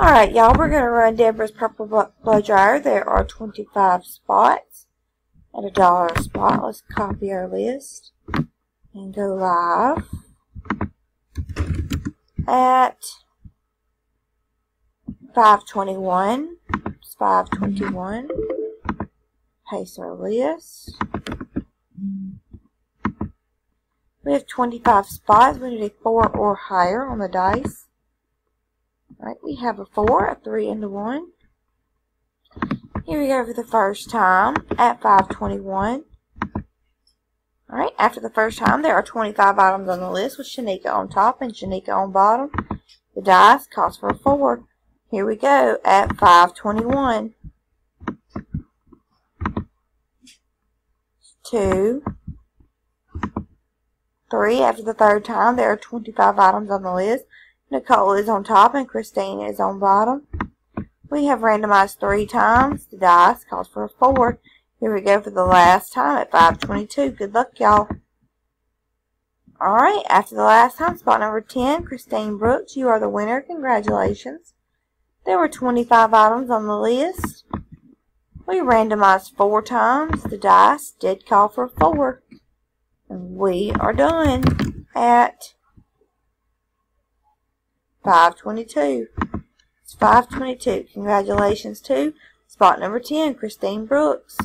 Alright, y'all, we're going to run Deborah's purple blow dryer. There are 25 spots at $1 a spot. Let's copy our list and go live at 5:21. It's 5:21. Paste our list. We have 25 spots. We need a 4 or higher on the dice. Alright, we have a 4, a 3, and a 1. Here we go for the first time at 5:21. Alright, after the first time, there are 25 items on the list with Shanika on top and Shanika on bottom. The dice calls for a 4. Here we go at 5:21. 2, 3. After the third time, there are 25 items on the list. Nicole is on top and Christine is on bottom. We have randomized 3 times. The dice calls for a 4. Here we go for the last time at 5:22. Good luck, y'all. Alright, after the last time, spot number 10, Christine Brooks, you are the winner. Congratulations. There were 25 items on the list. We randomized 4 times. The dice did call for a 4. And we are done at 5:22. It's 5:22. Congratulations to spot number 10, Christine Brooks.